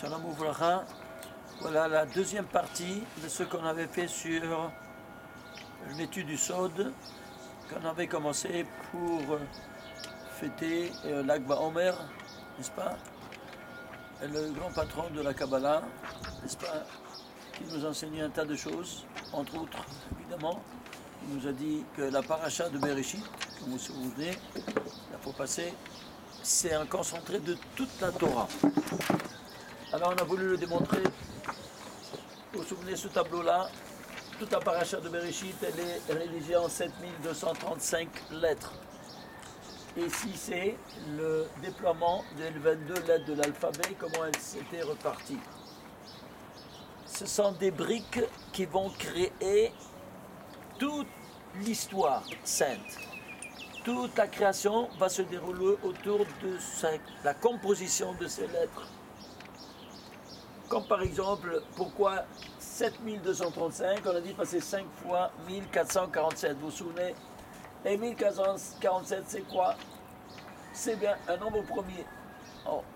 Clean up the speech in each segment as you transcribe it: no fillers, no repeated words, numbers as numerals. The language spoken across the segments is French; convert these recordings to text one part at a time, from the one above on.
Shalom Ouvracha. Voilà la deuxième partie de ce qu'on avait fait sur l'étude du Sod, qu'on avait commencé pour fêter l'Akba Omer, n'est-ce pas? Le grand patron de la Kabbalah, n'est-ce pas? Qui nous enseignait un tas de choses, entre autres, évidemment. Il nous a dit que la paracha de Bereshit, comme vous vous souvenez, la fois passée, c'est un concentré de toute la Torah. Alors on a voulu le démontrer. Vous vous souvenez, ce tableau-là, toute la paracha de Bereshit, elle est rédigée en 7235 lettres. Et ici, c'est le déploiement des 22 lettres de l'alphabet, comment elles s'étaient reparties. Ce sont des briques qui vont créer toute l'histoire sainte. Toute la création va se dérouler autour de la composition de ces lettres. Comme par exemple, pourquoi 7235, on a dit passer 5 fois 1447, vous vous souvenez? Et 1447, c'est quoi? C'est bien un nombre premier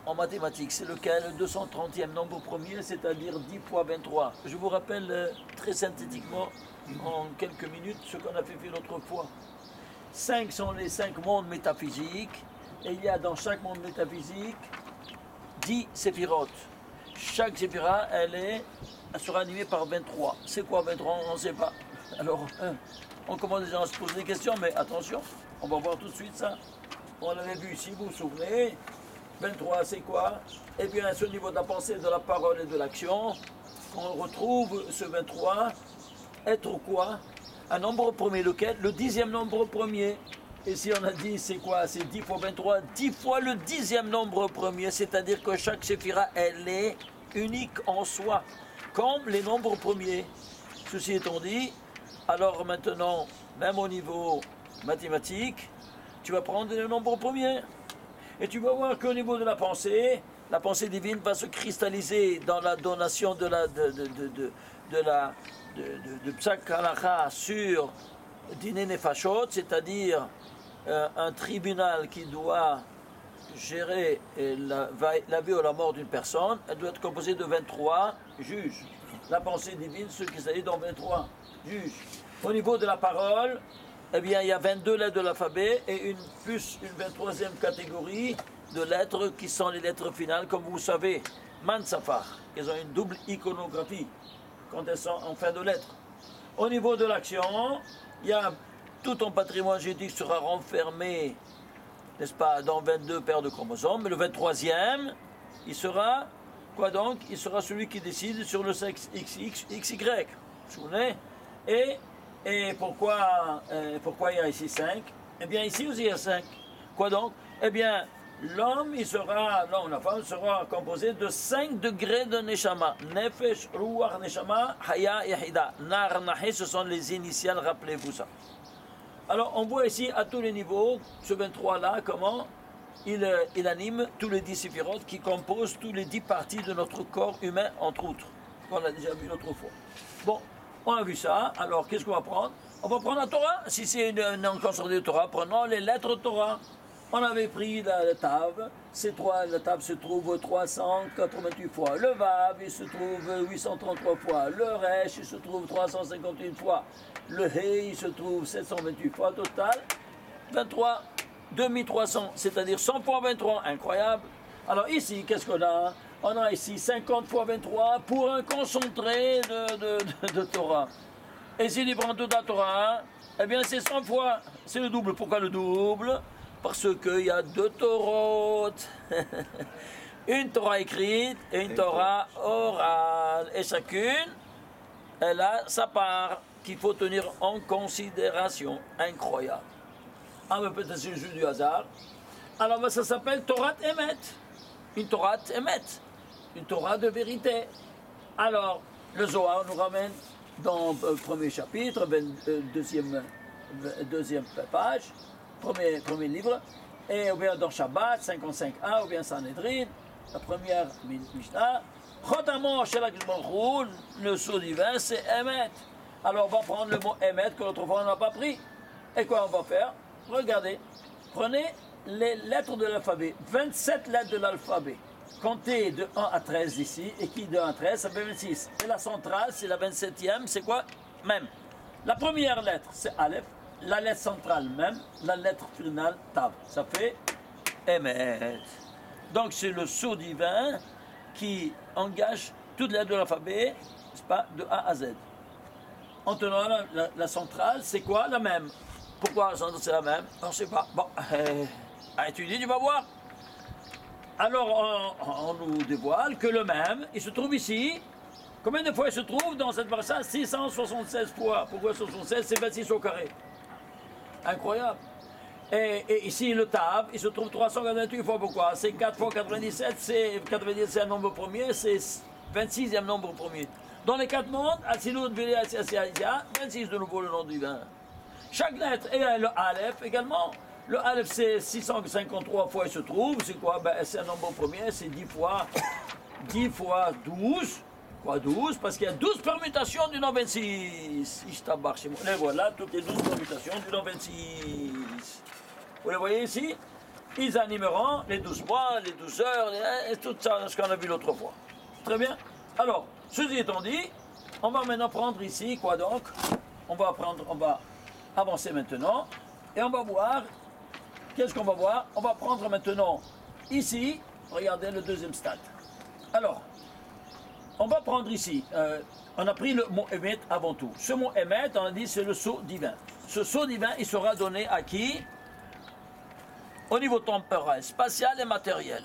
en mathématiques. C'est lequel? Le 230e nombre premier, c'est-à-dire 10 fois 23. Je vous rappelle très synthétiquement, en quelques minutes, ce qu'on a fait l'autre fois. 5 sont les 5 mondes métaphysiques, et il y a dans chaque monde métaphysique 10 séphirotes. Chaque séphira, elle sera animée par 23. C'est quoi 23? On ne sait pas. Alors, on commence déjà à se poser des questions, mais attention, on va voir tout de suite ça. On l'avait vu ici, vous vous souvenez. 23, c'est quoi? Eh bien, c'est au niveau de la pensée, de la parole et de l'action qu'on retrouve ce 23 être quoi? Un nombre premier, lequel? Le 10e nombre premier. Et si on a dit, c'est quoi? C'est 10 fois 23, 10 fois le 10e nombre premier, c'est-à-dire que chaque séphira, elle est unique en soi, comme les nombres premiers. Ceci étant dit, alors maintenant, même au niveau mathématique, tu vas prendre les nombres premiers. Et tu vas voir qu'au niveau de la pensée divine va se cristalliser dans la donation de Psak Halacha sur Dine Nefashot, c'est-à-dire un tribunal qui doit gérer la vie ou la mort d'une personne. Elle doit être composée de 23 juges. La pensée divine se cristallise dans 23 juges. Au niveau de la parole, eh bien, il y a 22 lettres de l'alphabet et plus une 23e catégorie de lettres qui sont les lettres finales, comme vous savez, Mansafar. Elles ont une double iconographie quand elles sont en fin de lettres. Au niveau de l'action, il y a tout ton patrimoine génétique sera renfermé, n'est-ce pas, dans 22 paires de chromosomes. Mais le 23e, il sera, quoi donc? Il sera celui qui décide sur le sexe XY. Vous vous souvenez? Et pourquoi il y a ici 5? Eh bien, ici aussi il y a 5. Quoi donc? Eh bien, la femme sera composée de 5 degrés de Neshama. Nefesh, Ruach, Neshama, Haya, Yahida. Nar, Nahe, ce sont les initiales, rappelez-vous ça. Alors, on voit ici à tous les niveaux, ce 23-là, comment il anime tous les 10 séphirotes qui composent tous les 10 parties de notre corps humain, entre autres. On l'a déjà vu l'autre fois. Bon. On a vu ça, alors qu'est-ce qu'on va prendre? On va prendre la Torah. Si c'est une concentré de Torah, prenons les lettres Torah. On avait pris la Tav, la Tav se trouve 388 fois. Le Vav, il se trouve 833 fois. Le Resh, il se trouve 351 fois. Le He, il se trouve 728 fois. Total, 23, 2300, c'est-à-dire 100 fois 23. Incroyable. Alors ici, qu'est-ce qu'on a? On a ici 50 fois 23 pour un concentré de Torah. Et si tu prends toute la Torah, eh bien c'est 100 fois. C'est le double. Pourquoi le double? Parce qu'il y a 2 Torotes. Une Torah écrite et une Torah orale. Et chacune, elle a sa part qu'il faut tenir en considération. Incroyable. Ah, mais peut-être c'est le jeu du hasard. Alors ça s'appelle Torah Emet. Une Torah Emet. Une Torah de vérité. Alors, le Zohar nous ramène dans le premier chapitre, deuxième page, premier livre, et ou bien dans Shabbat, 55a, ou bien Sanhedrin, la première Mishnah, Chodamo Shelak Baruch Hu, le sceau divin, c'est Emet. Alors, on va prendre le mot Emet que l'autre fois on n'a pas pris. Et quoi on va faire? Regardez, prenez les lettres de l'alphabet, 27 lettres de l'alphabet. compter de 1 à 13 ici, et qui de 1 à 13, ça fait 26. Et la centrale, c'est la 27e, c'est quoi? Même. La première lettre, c'est Aleph, la lettre centrale même, la lettre finale, Tav. Ça fait Emet. Donc c'est le sceau divin qui engage toutes les lettres de l'alphabet, n'est-ce pas, de A à Z. En tenant la centrale, c'est quoi? La même. Pourquoi la centrale, c'est la même? On ne sait pas. Bon, à étudier, tu vas voir. Alors, on nous dévoile que le même, il se trouve ici. Combien de fois il se trouve dans cette parasha? 676 fois. Pourquoi 76? C'est 26 au carré. Incroyable. Et ici, le Tav, il se trouve 388 fois. Pourquoi? C'est 4 fois 97, c'est 97, c'est un nombre premier, c'est 26e nombre premier. Dans les 4 mondes, Atsilut, Bilia, 26 de nouveau le nom divin. Chaque lettre, et le Aleph également. Le Aleph, c'est 653 fois il se trouve. C'est quoi? Ben, c'est un nombre premier, c'est 10 fois 12. Quoi 12? Parce qu'il y a 12 permutations du nom 26. Et voilà toutes les 12 permutations du nom 26. Vous les voyez ici? Ils animeront les 12 mois, les 12 heures, et tout ça, ce qu'on a vu l'autre fois. Très bien. Alors, ceci étant dit, on va maintenant prendre ici, quoi donc? On va avancer maintenant, et on va voir. Qu'est-ce qu'on va voir? On va prendre maintenant ici, regardez le deuxième stade. Alors, on va prendre ici, on a pris le mot Emet avant tout. Ce mot Emet, on a dit, c'est le sceau divin. Ce sceau divin, il sera donné à qui? Au niveau temporel, spatial et matériel.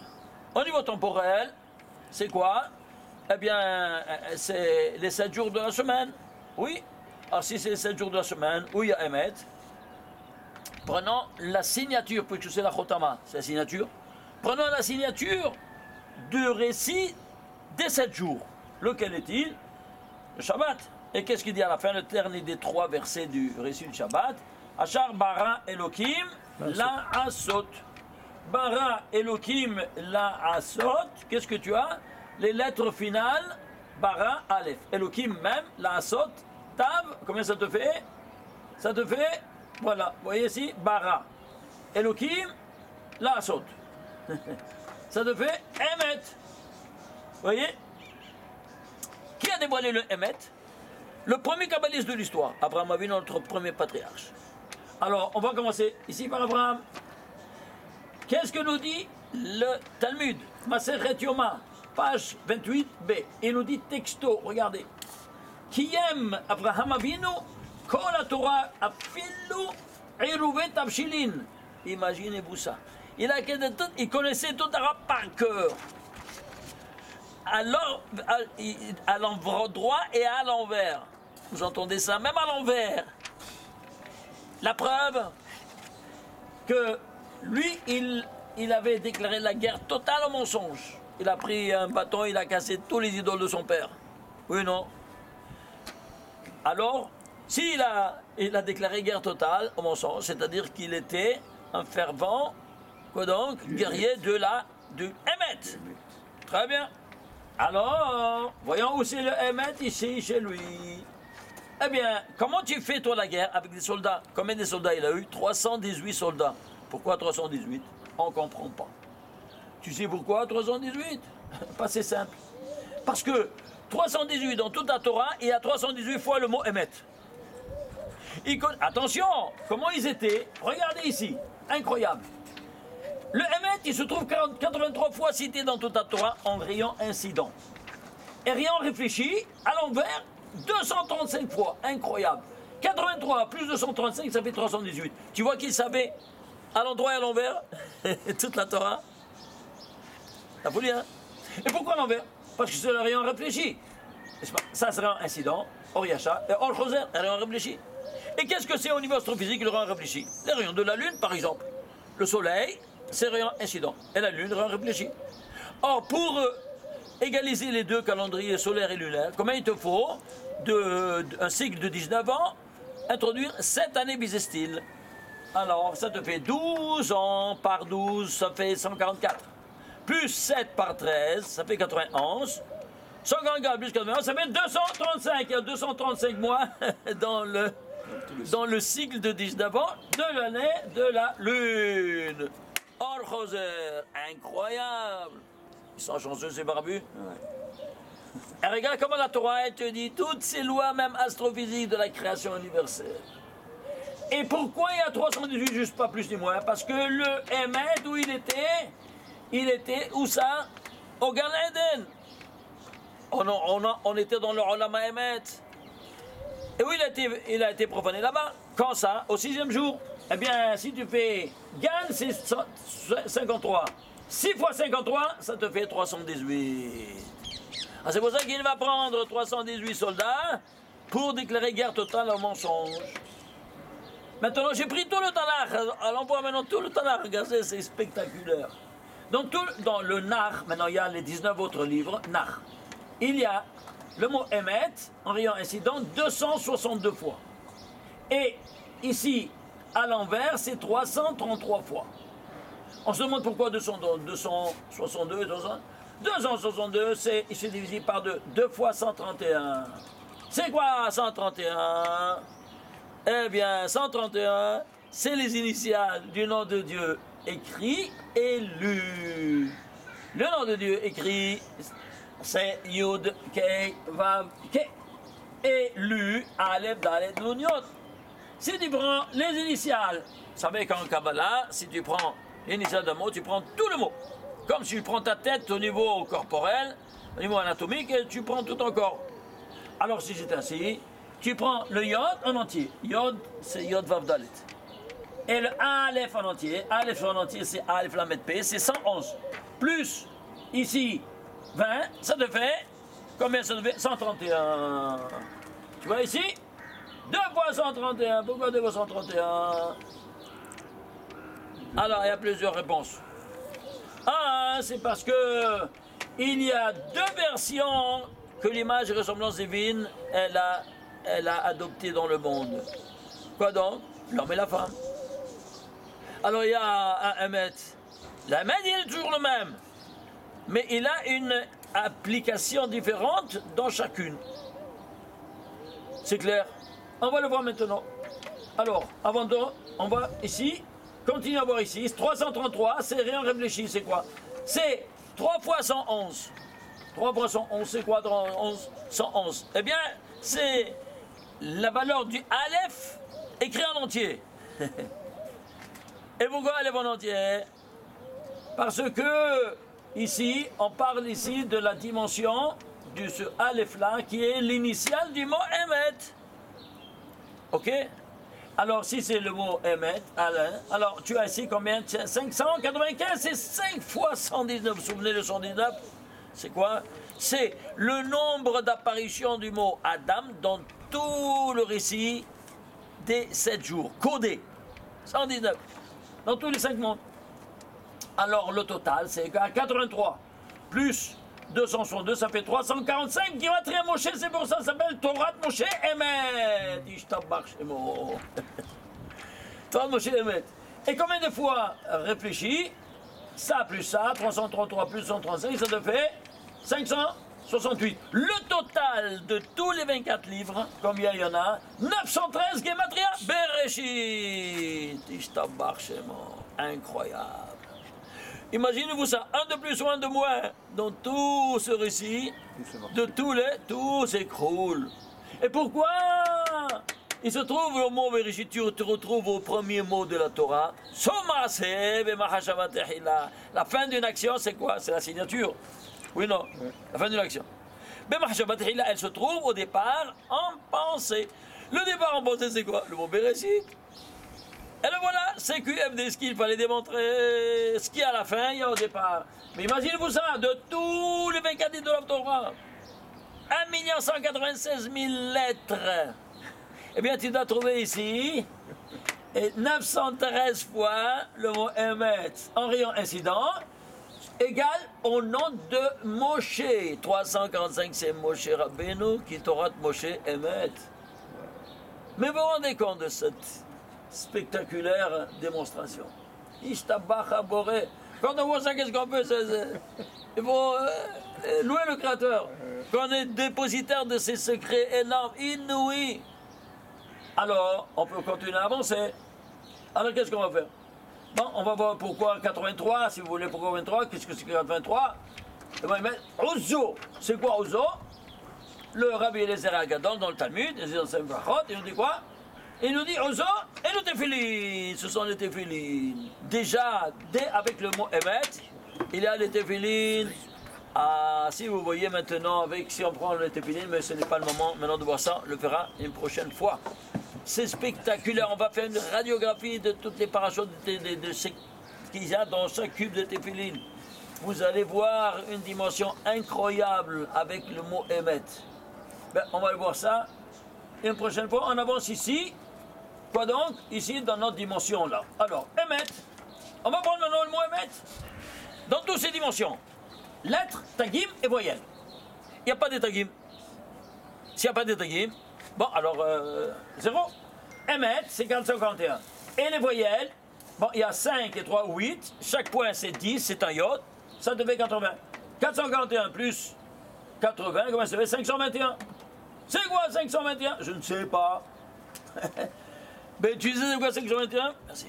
Au niveau temporel, c'est quoi? Eh bien, c'est les 7 jours de la semaine. Oui. Alors si c'est les 7 jours de la semaine, où il y a Emet, prenons la signature, puisque c'est la Chotama, c'est la signature. Prenons la signature du récit des 7 jours. Lequel est-il? Le Shabbat. Et qu'est-ce qu'il dit à la fin, le dernier des 3 versets du récit du Shabbat? Achar bara Elohim la asot. Bara Elohim la asot. Qu'est-ce que tu as? Les lettres finales, bara Aleph. Elohim même, la asot. Tav, combien ça te fait? Ça te fait, voilà, vous voyez ici, bara. Elohim la asot. Ça te fait Emet. Vous voyez? Qui a dévoilé le Emet? Le premier kabbaliste de l'histoire, Abraham Avinu, notre premier patriarche. Alors, on va commencer ici par Abraham. Qu'est-ce que nous dit le Talmud? Masechet Yoma, page 28b. Il nous dit texto, regardez. Kiyem Abraham Avinu, kol Torah afilu iruvet avshilin. Imaginez-vous ça. Il connaissait tout Arabe par cœur. Alors, à l'endroit et à l'envers. Vous entendez ça? Même à l'envers. La preuve que lui, il avait déclaré la guerre totale au mensonge. Il a pris un bâton, il a cassé tous les idoles de son père. Oui ou non? Alors, s'il il a déclaré guerre totale au mensonge, c'est-à-dire qu'il était un fervent, quoi donc, guerrier du Emet. Très bien. Alors, voyons où c'est le Emet ici, chez lui. Eh bien, comment tu fais toi la guerre avec des soldats? Combien de soldats il a eu? 318 soldats. Pourquoi 318? On ne comprend pas. Tu sais pourquoi 318? Pas c'est simple. Parce que 318 dans toute la Torah, il y a 318 fois le mot Emet. Attention, comment ils étaient? Regardez ici, incroyable. Le Emet, il se trouve 83 fois cité dans toute la Torah en rayon incident. Et rien réfléchi, à l'envers, 235 fois, incroyable. 83 plus 235, ça fait 318. Tu vois qu'il savait à l'endroit et à l'envers toute la Torah? La folie, hein? Et pourquoi à l'envers? Parce que c'est le rayon réfléchi. Ça, c'est un incident, Oriacha, et Or Choser, un rayon réfléchi. Et qu'est-ce que c'est au niveau astrophysique le rayon réfléchi? Les rayons de la Lune, par exemple. Le Soleil, c'est rayon incident. Et la Lune, rayon réfléchi. Or, pour égaliser les deux calendriers solaires et lunaires, combien il te faut un cycle de 19 ans, introduire 7 années bissextiles? Alors, ça te fait 12 ans par 12, ça fait 144. Plus 7 par 13, ça fait 91. 144 plus 91, ça fait 235. Il y a 235 mois dans le cycle de 19 ans de l'année de la Lune. Or Choser, incroyable. Ils sont chanceux, ces barbus. Et regarde comment la Torah, elle te dit toutes ces lois, même astrophysiques de la création universelle. Et pourquoi il y a 318, juste pas plus ni moins? Parce que le Emet, où il était, où ça? Au Gan Eden. On était dans le Olam Emet. Et où il a été profané là-bas? Quand ça? Au 6e jour. Eh bien, si tu fais Gan, c'est 53. 6 fois 53, ça te fait 318. Ah, c'est pour ça qu'il va prendre 318 soldats pour déclarer guerre totale au mensonge. Maintenant, j'ai pris tout le Tanakh. Alors, on voit maintenant tout le Tanakh. Regardez, c'est spectaculaire. Donc, dans le Nar, maintenant, il y a les 19 autres livres, Nar. Il y a le mot Emet, en riant incident, 262 fois. Et ici, à l'envers, c'est 333 fois. On se demande pourquoi 262, 262, c'est divisé par 2. 2 fois 131. C'est quoi 131? Eh bien, 131, c'est les initiales du nom de Dieu écrit et lu. Le nom de Dieu écrit, c'est Yud, Kei, Vav, Kei. Et lu, Aleph, Dalet, Nun, Yod. Si tu prends les initiales, vous savez qu'en Kabbalah, si tu prends l'initiale d'un mot, tu prends tout le mot. Comme si tu prends ta tête au niveau corporel, au niveau anatomique, et tu prends tout ton corps. Alors si c'est ainsi, tu prends le Yod en entier. Yod, c'est Yod Vav Dalet. Et le Aleph en entier, c'est Aleph Lamed P, c'est 111. Plus, ici, 20, ça te fait, combien ça te fait? 131. Tu vois ici? 2 fois 131. Pourquoi 2 fois 131? Alors, il y a plusieurs réponses. C'est parce que il y a 2 versions que l'image et ressemblance divine, elle a adopté dans le monde. Quoi donc? L'homme et la femme. Alors il y a un Emet. L'Emet, il est toujours le même. Mais il a une application différente dans chacune. C'est clair? On va le voir maintenant. Alors, avant de, on va ici, continue à voir ici. 333, c'est rien réfléchi, c'est quoi? C'est 3 fois 111. 3 fois 111, c'est quoi 111? Eh bien, c'est la valeur du Aleph écrit en entier. Et pourquoi Aleph en entier? Parce que ici, on parle ici de la dimension de ce Aleph-là qui est l'initiale du mot Emet. Ok? Alors, si c'est le mot Emet, alors tu as ici combien? 595, c'est 5 fois 119. Vous vous souvenez de 119? C'est quoi? C'est le nombre d'apparitions du mot Adam dans tout le récit des 7 jours. Codé. 119. Dans tous les 5 mondes. Alors, le total, c'est 83. Plus 262, ça fait 345 qui va très Moshe, c'est pour ça que ça s'appelle Torah Moshe Emet. Ishtabach Shemo. Torah Moshe Emet. Et combien de fois réfléchis? Ça plus ça, 333 plus 135, ça te fait 568. Le total de tous les 24 livres, combien il y en a? 913 Gematria Bereshit. Ishtabach Shemo. Incroyable. Imaginez-vous ça, un de plus ou un de moins dans tout ce récit, de tout s'écroule. Et pourquoi? Il se trouve le mot Bereshit, tu te retrouves au premier mot de la Torah. La fin d'une action, c'est quoi? C'est la signature. Oui, non? La fin d'une action. Elle se trouve au départ en pensée. Le départ en pensée, c'est quoi? Le mot Bereshit. Et le voilà, CQFD, ce qu'il fallait démontrer, ce qu'il y a à la fin, il y a au départ. Mais imaginez-vous ça, de tous les 24 livres de la Torah, 1 196 000 lettres. Eh bien, tu dois trouver ici 913 fois le mot Emet en rayon incident égal au nom de Moshe. 345, c'est Moshe Rabbeinu qui Torah Moshe Emet. Mais vous vous rendez compte de cette spectaculaire démonstration? Ishtabach Boré. Quand on voit ça, qu'est-ce qu'on peut? Il faut louer le Créateur. Qu'on est dépositaire de ces secrets énormes, inouïs. Alors, on peut continuer à avancer. Alors, qu'est-ce qu'on va faire? Bon, on va voir pourquoi 83, si vous voulez, pourquoi 23. Qu'est-ce que c'est 83? Et moi, ils mettent Ozo. C'est quoi Ozo? Le Rabbi Eliezer Agadol dans le Talmud, il nous dit quoi? Il nous dit Ozo et le Tefillin. Ce sont les Tefillin. Déjà, dès avec le mot Emet, il y a les Tefillin. Ah, si vous voyez maintenant, avec, si on prend le Tefillin, mais ce n'est pas le moment maintenant de voir ça, on le fera une prochaine fois. C'est spectaculaire, on va faire une radiographie de toutes les parachutes de ce qu'il y a dans chaque cube de Tefillin. Vous allez voir une dimension incroyable avec le mot Emet. Ben, on va aller voir ça. Et une prochaine fois, on avance ici. Quoi donc? Ici, dans notre dimension là. Alors, Emet. On va prendre le mot Emet. Dans toutes ces dimensions. Lettres, tagim et voyelles. Il n'y a pas de tagim. S'il n'y a pas de tagim, bon, alors, 0. Emet, c'est 451. Et les voyelles, bon, il y a 5 et 3, 8. Chaque point, c'est 10, c'est un yod. Ça devait 80. 441 plus 80, comment ça fait? 521. C'est quoi 521? Je ne sais pas. Mais tu sais c'est quoi 521? Merci.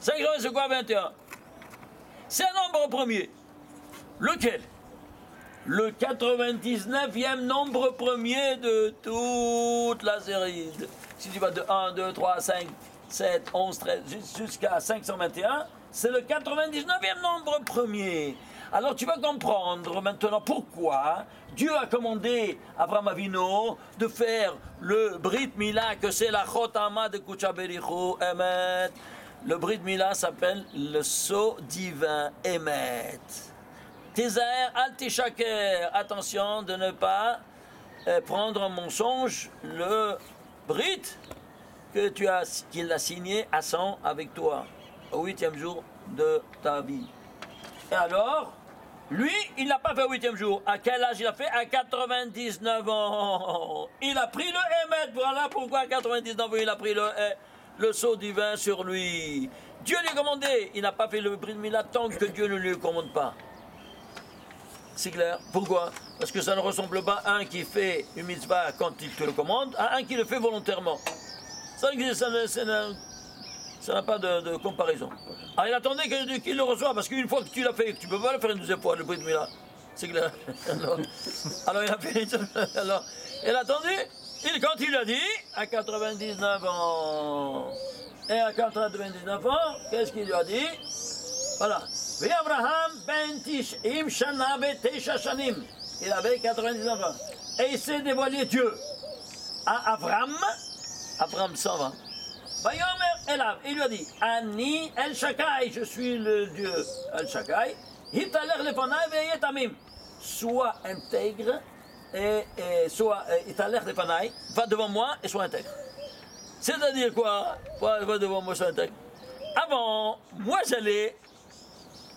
521, c'est quoi 21? C'est un nombre premier. Lequel? Le 99e nombre premier de toute la série. Si tu vas de 1, 2, 3, 5, 7, 11, 13, jusqu'à 521, c'est le 99e nombre premier. Alors tu vas comprendre maintenant pourquoi Dieu a commandé à Abraham Avinu de faire le Brit Mila, que c'est la Chotama de Kuchaberichu Emet. Le Brit Mila s'appelle le sceau divin Emet. Tizaer al tishaker, attention de ne pas prendre en mensonge le Brit qu'il a signé à 100 avec toi, au 8e jour de ta vie. Et alors, lui, il n'a pas fait au 8e jour. À quel âge il a fait? À 99 ans. Il a pris le Emet. Voilà pourquoi à 99 ans, il a pris le sceau divin sur lui. Dieu lui a commandé. Il n'a pas fait le Brit Mila tant que Dieu ne lui commande pas. C'est clair. Pourquoi? Parce que ça ne ressemble pas à un qui fait une mitzvah quand il te le commande, à un qui le fait volontairement. Ça n'a pas de comparaison. Alors il attendait qu'il le reçoive, parce qu'une fois que tu l'as fait, tu ne peux pas le faire une deuxième fois, le Brit Mila. C'est clair. Alors il a fait. Alors, il a attendu. Quand il a dit, à 99 ans. Et à 99 ans, qu'est-ce qu'il lui a dit? Voilà. Et Abraham ben Tish'im shana ve'tesha shanim. Il avait 99 ans. Et il s'est dévoilé Dieu à Abraham 120. Il lui a dit, Ani El Shakai, je suis le Dieu El Shakai. Hitaler lefanai ve'yetamim. Sois intègre et sois Hitaler lefanai, va devant moi et sois intègre. C'est-à-dire quoi? Va devant moi, sois intègre. Avant, moi j'allais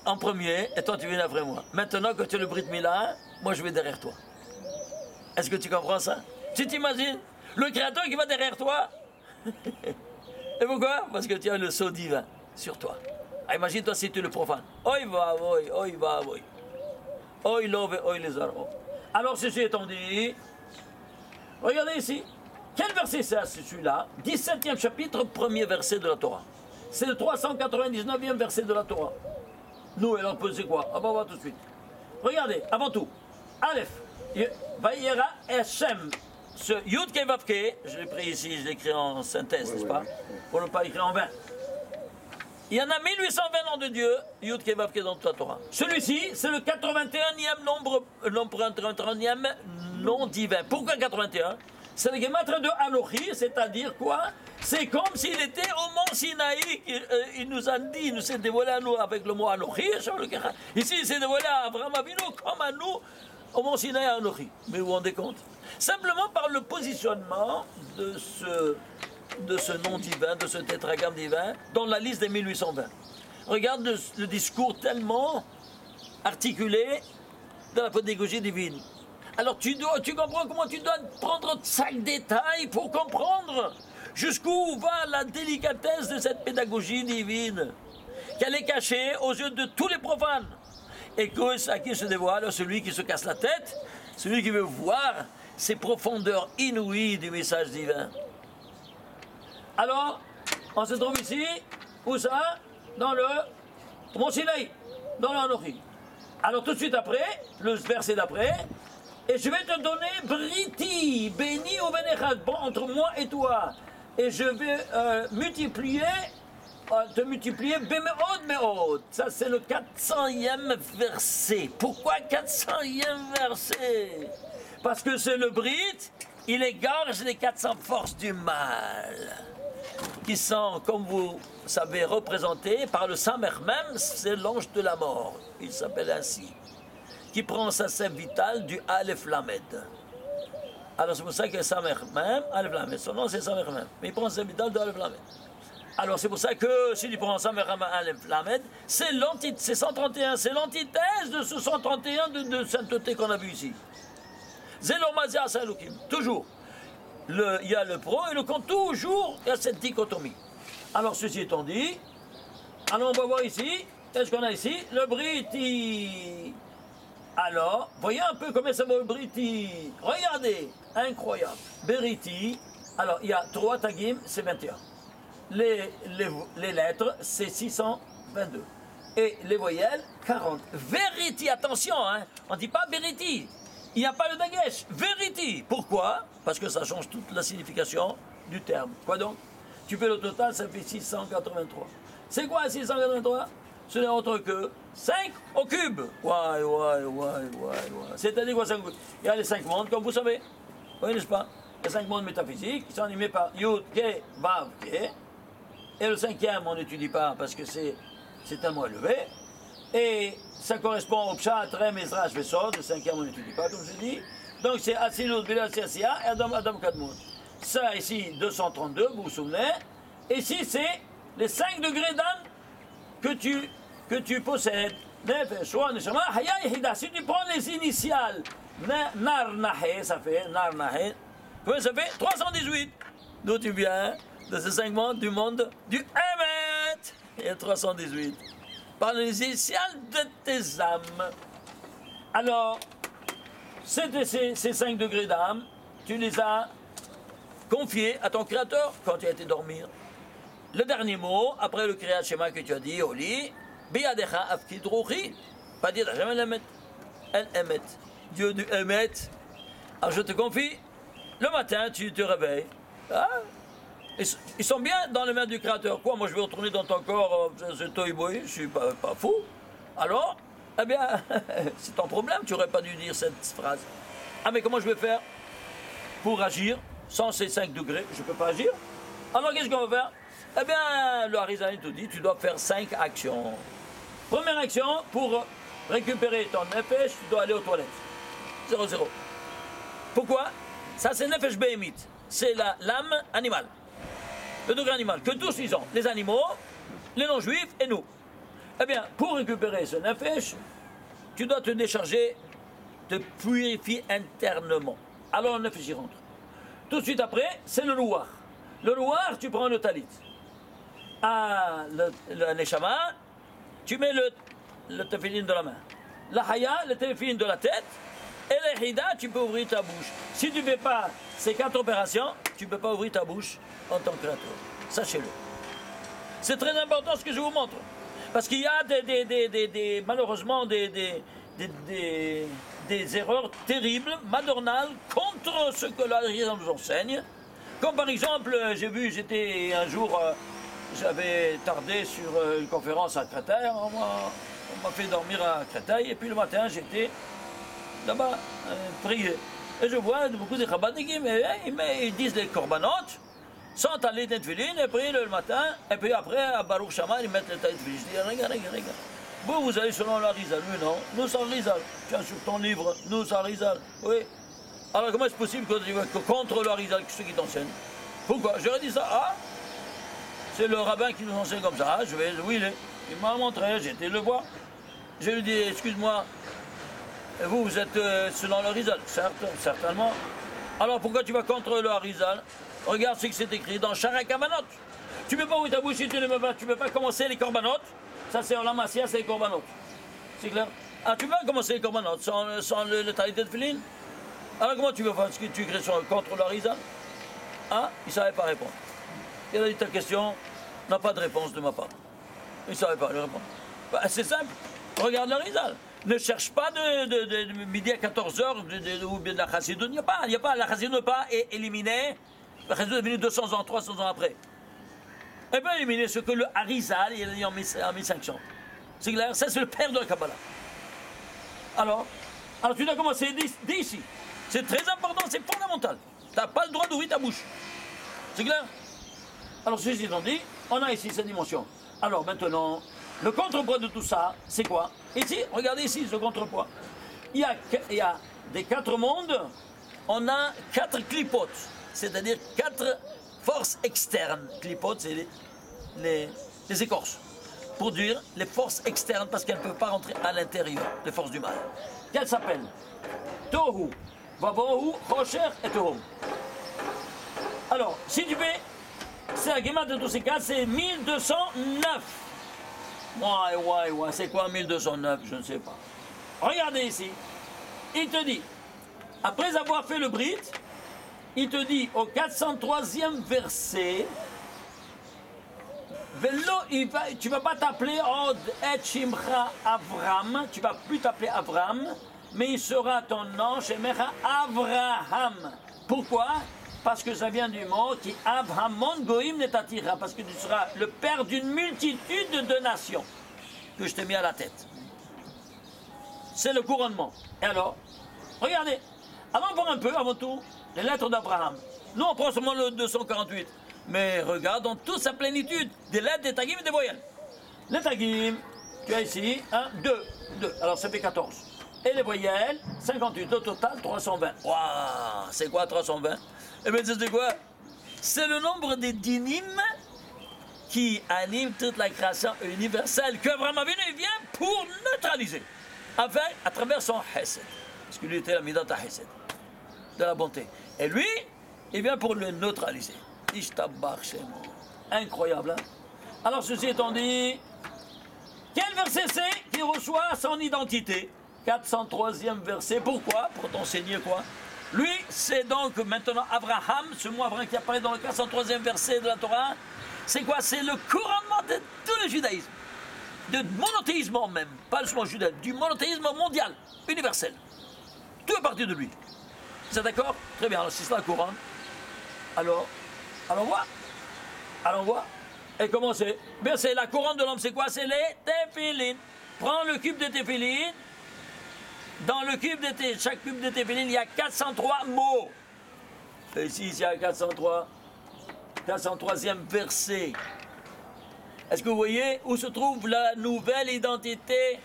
en premier et toi tu viens après moi. Maintenant que tu es le Brit Mila, moi je vais derrière toi. Est-ce que tu comprends ça? Tu t'imagines le Créateur qui va derrière toi? Et pourquoi? Parce que tu as le sceau divin sur toi. Ah, imagine-toi si tu le profanes. Oi va, oi va, oi. Oi love, oi les armes. Alors ceci étant dit, regardez ici. Quel verset c'est celui-là? 17e chapitre, premier verset de la Torah. C'est le 399e verset de la Torah. Nous, elle en posait quoi? On va voir tout de suite. Regardez, avant tout, Aleph, Vayera Hashem, ce Yud Kei Vav Kei, je l'ai pris ici, je l'ai écrit en synthèse, n'est-ce pas? Pour ne pas écrire en vain. Il y en a 1820 noms de Dieu, Yud Kei Vav Kei dans toute la Torah. Celui-ci, c'est le 81e nombre 81e nom divin. Pourquoi 81? C'est le Gematria de Anochi, c'est-à-dire quoi? C'est comme s'il était au mont Sinaï. Il nous a dit, il nous s'est dévoilé à nous avec le mot Anochi. Ici, il s'est dévoilé à Abraham Avinu comme à nous au mont Sinaï à Anochi. Mais vous vous rendez compte? Simplement par le positionnement de ce nom divin, de ce tétragramme divin, dans la liste des 1820. Regarde le discours tellement articulé de la pédagogie divine. Alors tu comprends comment tu dois prendre chaque détail pour comprendre jusqu'où va la délicatesse de cette pédagogie divine, qu'elle est cachée aux yeux de tous les profanes, et à qui se dévoile celui qui se casse la tête, celui qui veut voir ces profondeurs inouïes du message divin. Alors, on se trouve ici, où ça? Dans le Mont Sinaï, dans l'Anochi. Alors tout de suite après, le verset d'après, et je vais te donner Briti, béni au Benechad, bon, entre moi et toi. Et je vais te multiplier Bemeod Meod. Ça c'est le 400e verset. Pourquoi 400e verset? Parce que c'est le Brit, il égorge les 400 forces du mal, qui sont, comme vous savez, représentées par le Samer même, c'est l'ange de la mort, il s'appelle ainsi, qui prend sa sève vitale du Aleph Lamed. Alors c'est pour ça que Samer même, Aleph Lamed, son nom c'est Samer même, mais il prend sa sève vitale de Aleph Lamed. Alors c'est pour ça que si tu prends Samer même Aleph Lamed, c'est 131, c'est l'antithèse de ce 131 de sainteté qu'on a vu ici. Zelomazia Salukim, toujours. Il y a le pro et le contre, toujours il y a cette dichotomie. Alors ceci étant dit, alors on va voir ici, qu'est-ce qu'on a ici? Le Briti. Alors, voyez un peu comment ça va le Briti. Regardez, incroyable. Briti, alors il y a 3 tagim, c'est 21. Les lettres, c'est 622. Et les voyelles, 40. Veriti, attention, hein, on ne dit pas Beriti. Il n'y a pas le dagesh, vérité. Pourquoi? Parce que ça change toute la signification du terme. Quoi donc? Tu fais le total, ça fait 683. C'est quoi 683? Ce n'est autre que 5 au cube. Ouais. C'est-à-dire quoi 5 au cube? Il y a les 5 mondes, comme vous savez. Oui, n'est-ce pas? Les 5 mondes métaphysiques qui sont animés par Yud, Ke, Vav, Ke. Et le 5e, on n'étudie pas parce que c'est un mot élevé. Et ça correspond au Pshat, Rem, Ezra, Vesod, le 5e on n'étudie pas comme je dis. Donc c'est Atzilut, Bila, Sia, et Adam, Kadmon. Ça ici, 232, vous vous souvenez. Et ici c'est les 5 degrés d'âme que tu possèdes. Nefesh, Shua, Neshama, Haya, Yehida. Si tu prends les initiales, Nar, Nahe, ça fait, Nar, Nahe, comment ça fait? 318. D'où tu viens? De ces 5 mondes du monde du Emet. Et 318. Par les initiales de tes âmes. Alors, ces 5 degrés d'âme, tu les as confiés à ton Créateur quand tu as été dormir. Le dernier mot, après le Kriyat Shema que tu as dit au lit, Biyadecha afkid ruchi, pas dire jamais l'Emet. El Emet, Dieu du Emet. Alors je te confie, le matin tu te réveilles. Ah, ils sont bien dans les mains du Créateur. Quoi, moi je vais retourner dans ton corps, c'est toy-boy, je suis pas fou. Alors, eh bien, c'est ton problème, tu n'aurais pas dû dire cette phrase. Ah, mais comment je vais faire pour agir sans ces 5 degrés? Je ne peux pas agir. Alors, qu'est-ce qu'on va faire? Eh bien, le Harizal te dit, tu dois faire 5 actions. Première action, pour récupérer ton nefesh, tu dois aller aux toilettes. 0-0. Pourquoi? Ça, c'est nefesh behemit. C'est l'âme animale. Le degré animal, que tous ils ont, les animaux, les non-juifs et nous. Eh bien, pour récupérer ce nefesh, tu dois te décharger, te purifier internement. Alors le nefesh y rentre. Tout de suite après, c'est le louar. Le louar, tu prends le talit. Ah, le neshama, tu mets le tefillin de la main. La haya, le tefillin de la tête. Et le hida, tu peux ouvrir ta bouche. Si tu ne fais pas ces 4 opérations, tu ne peux pas ouvrir ta bouche en tant que créateur. Sachez-le. C'est très important ce que je vous montre. Parce qu'il y a malheureusement des erreurs terribles, madornales, contre ce que la religion nous enseigne. Comme par exemple, j'étais un jour, j'avais tardé sur une conférence à Créteil, on m'a fait dormir à Créteil, et puis le matin j'étais là-bas, prier. Et je vois beaucoup de Chabadnikim, ils disent les corbanotes, sans aller dans Tfilin, et puis le matin, et puis après, à Baruch Shama, ils mettent le talit Tfilin. Je dis, regarde. Vous allez selon la Rizal. Lui, non. Nous, sans Rizal. Tiens, sur ton livre, nous, sans Rizal. Oui. Alors, comment est-ce possible que tu vas contre le Rizal, ceux qui t'enseignent? Pourquoi? J'aurais dit ça. Ah, c'est le rabbin qui nous enseigne comme ça. Ah, je vais, où il est? Il m'a montré, j'ai été le voir. Je lui ai dit, excuse-moi, vous êtes selon le Rizal? Certes, certainement. Alors, pourquoi tu vas contre le Harizal? Regarde ce que c'est écrit dans Shara Kavanot. Tu ne peux pas ouvrir ta bouche si tu ne peux pas commencer les corbanotes. Ça, c'est en la matière, c'est les corbanotes. C'est clair? Ah, tu peux pas commencer les corbanotes sans le talit de Tfilin? Alors, comment tu veux faire ce que tu écris contre le Harizal? Ah, il ne savait pas répondre. Il a dit ta question n'a pas de réponse de ma part. Il ne savait pas lui répondre. Bah, c'est simple. Regarde le Harizal. Ne cherche pas de midi à 14h ou bien de la chassidoute. Il n'y a pas. La chassidoute n'est pas éliminée. La chassidoute est venue 200 ans, 300 ans après. Elle peut éliminer ce que le Harizal il a dit en 1500. C'est clair? Ça, c'est le père de la Kabbalah. Alors tu dois commencer d'ici. C'est très important, c'est fondamental. Tu n'as pas le droit d'ouvrir ta bouche. C'est clair? Alors, ceci étant dit, on a ici cette dimension. Alors maintenant, le contrepoids de tout ça, c'est quoi? Ici, regardez ici ce contrepoids. Il y a des 4 mondes, on a 4 clipotes, c'est-à-dire 4 forces externes. Clipotes, c'est les écorces. Pour dire les forces externes, parce qu'elles ne peuvent pas rentrer à l'intérieur, les forces du mal. Qu'elles s'appellent Tohu, Vabohu, Rocher et Tohum. Alors, si tu fais, c'est la guémate de tous ces cas, c'est 1209. Ouais, c'est quoi 1209? Je ne sais pas. Regardez ici. Il te dit, après avoir fait le brit, il te dit au 403e verset, tu ne vas pas t'appeler Od et Shimcha Avram, tu ne vas plus t'appeler Avram, mais il sera ton nom, Shemecha Avraham. Pourquoi? Parce que ça vient du mot qui Avhamon Goïm Netatira, parce que tu seras le père d'une multitude de nations que je t'ai mis à la tête. C'est le couronnement. Et alors, regardez, allons voir un peu, avant tout, les lettres d'Abraham. Nous, on prend seulement le 248. Mais regardons toute sa plénitude, des lettres, des tagim et des voyelles. Les tagim, tu as ici 1, 2, 2, alors ça fait 14. Et les voyelles, 58, au total 320. Waouh, c'est quoi 320? Eh bien, c'est quoi? C'est le nombre des dinim qui animent toute la création universelle qu'Abraham Avinu vient pour neutraliser. À travers son Hesed. Parce que lui était la Midat Hesed, de la bonté. Et lui, il vient pour le neutraliser. Incroyable, hein? Alors, ceci étant dit, quel verset c'est qui reçoit son identité? 403e verset. Pourquoi? Pour t'enseigner quoi? Lui, c'est donc maintenant Abraham, ce mot Abraham qui apparaît dans le 403e verset de la Torah. C'est quoi? C'est le couronnement de tout le judaïsme. De monothéisme même, pas seulement judaïsme, du monothéisme mondial, universel. Tout est parti de lui. C'est d'accord? Très bien, alors si c'est la couronne, alors on voit. Et comment c'est? Bien, c'est la couronne de l'homme, c'est quoi? C'est les téphilines. Prends le cube de téphilines. Dans le cube de chaque cube de téphilines, il y a 403 mots. Et ici, il y a 403e verset. Est-ce que vous voyez où se trouve la nouvelle identité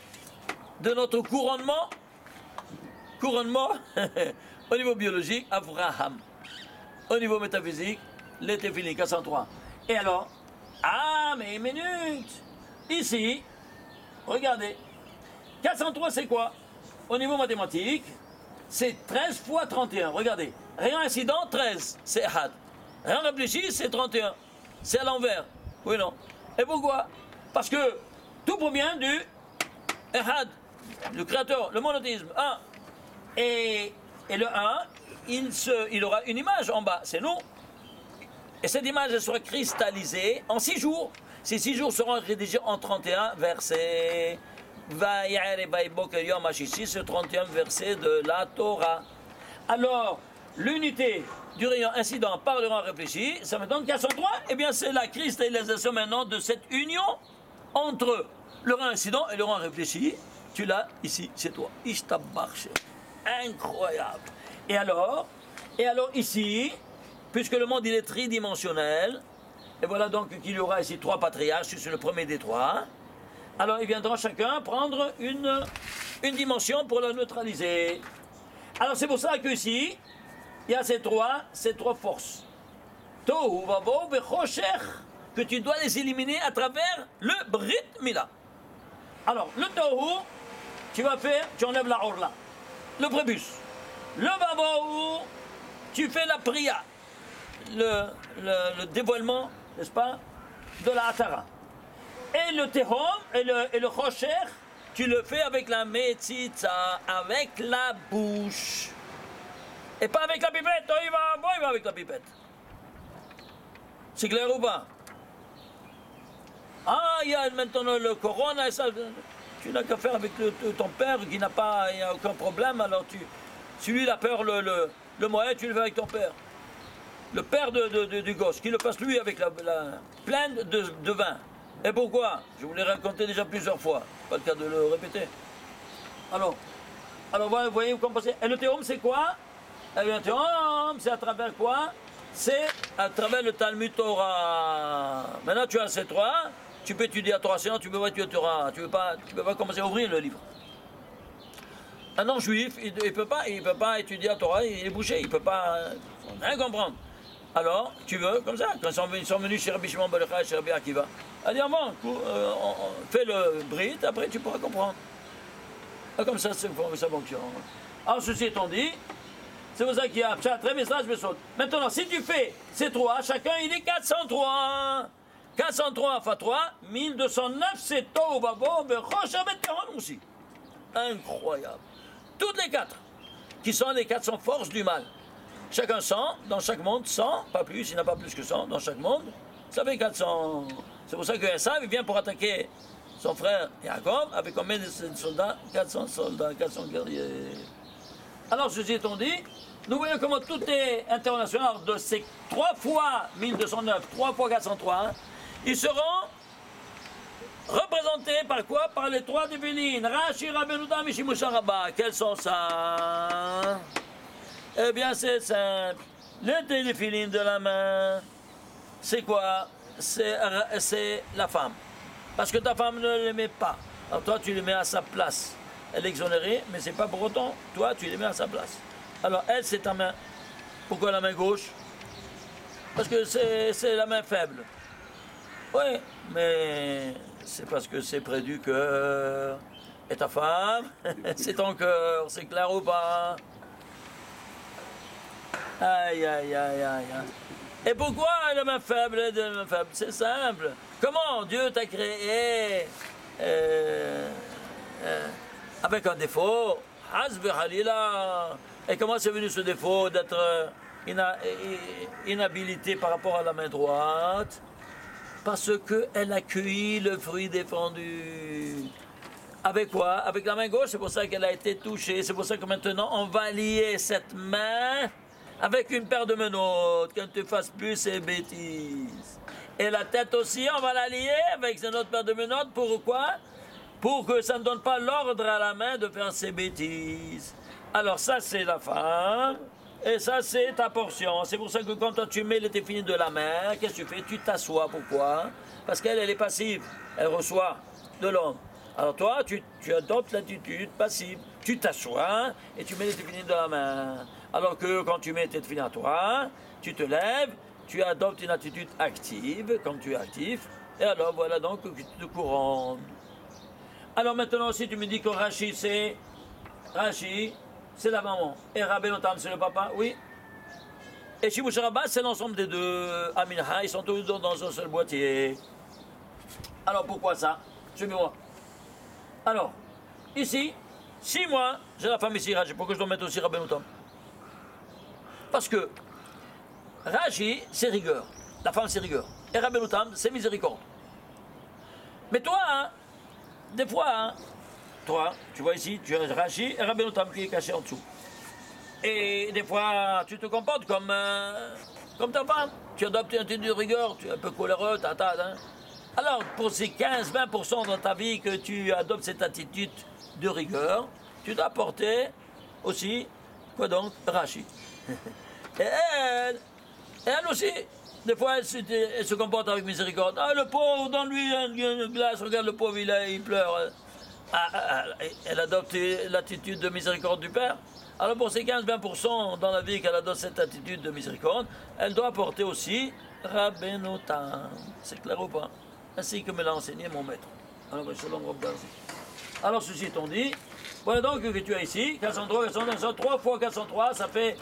de notre couronnement? Couronnement, au niveau biologique, Abraham. Au niveau métaphysique, les téphilines, 403. Et alors? Ah, mais une minute! Ici, regardez. 403, c'est quoi? Au niveau mathématique, c'est 13 fois 31. Regardez. Rien incident, 13. C'est Had. Rien réfléchi, c'est 31. C'est à l'envers. Oui, non. Et pourquoi? Parce que tout provient du Ehad, le créateur, le monothéisme. 1. Et le 1, il aura une image en bas, c'est nous. Et cette image, elle sera cristallisée en 6 jours. Ces 6 jours seront rédigés en 31 versets. C'est le 31 verset de la Torah. Alors, l'unité du rayon incident par le rayon réfléchi, ça me donne 403. Eh bien, c'est la cristallisation maintenant de cette union entre le rayon incident et le rayon réfléchi. Tu l'as ici, c'est toi. Ishtabarche. Incroyable. Et alors ici, puisque le monde il est tridimensionnel, et voilà donc qu'il y aura ici 3 patriarches, c'est le premier des 3. Alors ils viendront chacun prendre une dimension pour la neutraliser. Alors c'est pour ça que ici, il y a ces trois forces. Tohu, Vavo, Vechosher, que tu dois les éliminer à travers le Brit Mila. Alors, le Tohu, tu enlèves la Orla, le prépuce. Le Vavo, tu fais la Priya, le dévoilement, n'est-ce pas, de la Hatara. Et le Tehom et le Chosher, tu le fais avec la Metzitza, avec la bouche. Et pas avec la pipette, il va avec la pipette. C'est clair ou pas? Ah, il y a maintenant le corona et ça. Tu n'as qu'à faire avec ton père qui n'a pas, il n'y a aucun problème, alors si lui il a peur le moyen, tu le fais avec ton père. Le père du gosse, qu'il le fasse lui avec la pleine de vin. Et pourquoi? Je vous l'ai raconté déjà plusieurs fois, pas le cas de le répéter. Alors vous voyez, vous comprenez. Et le théorème, c'est quoi? Eh bien, le théorème, c'est à travers quoi? C'est à travers le Talmud Torah. Maintenant, tu as ces trois, tu peux étudier la Torah, sinon tu peux pas étudier la Torah. Tu peux pas commencer à ouvrir le livre. Un non-juif, il ne peut pas étudier la Torah, il est bouché, il ne peut pas rien comprendre. Alors, tu veux, comme ça, quand ils sont venus chez Rabbi Shimon Bar Yochai, chez Rabbi Akiva, à dire, bon, fais le brit, après tu pourras comprendre. Ah, comme ça fonctionne. Alors, ceci étant dit, c'est pour ça qu'il y a très message, je saute. Maintenant, si tu fais ces trois, chacun il est 403. 403 fois 3, 1209, c'est Tohu Vavohu Bechosh Abed Tehon aussi. Incroyable. Toutes les quatre, qui sont les 400 forces du mal. Chacun 100, dans chaque monde, 100, pas plus, il n'y en a pas plus que 100 dans chaque monde, ça fait 400. C'est pour ça que Esav vient pour attaquer son frère Yaakov, avec combien de soldats? 400 soldats, 400 guerriers. Alors, ceci étant dit, nous voyons comment tout est international de ces 3 fois 1209, 3 fois 403, hein, ils seront représentés par quoi? Par les 3 Néphilines, Rashi, Rabbeinu Tam et Shimshon Rabbah. Quels sont ça? Eh bien, c'est simple. Les Néphilines de la main, c'est quoi? C'est la femme. Parce que ta femme ne l'aimait pas. Alors toi, tu les mets à sa place. Elle est exonérée, mais c'est pas pour autant. Toi, tu les mets à sa place. Alors, elle, c'est ta main. Pourquoi la main gauche? Parce que c'est la main faible. Oui, mais c'est parce que c'est près du cœur. Et ta femme, c'est ton cœur. C'est clair ou pas? Aïe, aïe, aïe, aïe. Et pourquoi la main faible? C'est simple. Comment Dieu t'a créé avec un défaut? Hasbe Halila. Et comment c'est venu ce défaut d'être inhabilité par rapport à la main droite? Parce qu'elle a cueilli le fruit défendu. Avec quoi? Avec la main gauche, c'est pour ça qu'elle a été touchée. C'est pour ça que maintenant, on va lier cette main avec une paire de menottes, qu'elle ne te fasse plus ces bêtises. Et la tête aussi, on va la lier avec une autre paire de menottes. Pourquoi? Pour que ça ne donne pas l'ordre à la main de faire ses bêtises. Alors ça, c'est la femme. Et ça, c'est ta portion. C'est pour ça que quand toi, tu mets les téfilines de la main, qu'est-ce que tu fais? Tu t'assois. Pourquoi? Parce qu'elle, elle est passive. Elle reçoit de l'homme. Alors toi, tu adoptes l'attitude passive. Tu t'assois et tu mets les téfilines de la main. Alors que quand tu mets tes téfilines à toi, tu te lèves, tu adoptes une attitude active, comme tu es actif. Et alors, voilà donc que tu te couronnes. Alors maintenant, si tu me dis que Rashi, c'est la maman. Et Rabbeinu Tam, c'est le papa, oui. Et Shimshon Rabbah, c'est l'ensemble des deux. Aminha, ils sont tous dans un seul boîtier. Alors pourquoi ça? Suivez-moi. Alors, ici, si moi, j'ai la femme ici, Rashi, pourquoi je dois mettre aussi Rabbeinu Tam? Parce que Rashi, c'est rigueur. La femme, c'est rigueur. Et Rabbeinu Tam, c'est miséricorde. Mais toi, hein, des fois, hein, toi, tu vois ici, tu as Rashi et Rabbeinu Tam qui est caché en dessous. Et des fois, tu te comportes comme ta femme. Tu adoptes une attitude de rigueur, tu es un peu coléreux, hein. Alors, pour ces 15-20% dans ta vie que tu adoptes cette attitude de rigueur, tu dois apporter aussi, quoi donc, Rashi. Et elle aussi, des fois, elle se comporte avec miséricorde. Ah, le pauvre, donne-lui une glace, regarde le pauvre, il pleure. Elle adopte l'attitude de miséricorde du Père. Alors pour ces 15-20% dans la vie qu'elle adopte cette attitude de miséricorde, elle doit apporter aussi Rabbeinu Tam. C'est clair ou pas? Ainsi que me l'a enseigné mon maître. Alors ceci étant dit, voilà donc que tu as ici, 403, 403, 3 fois 403, ça fait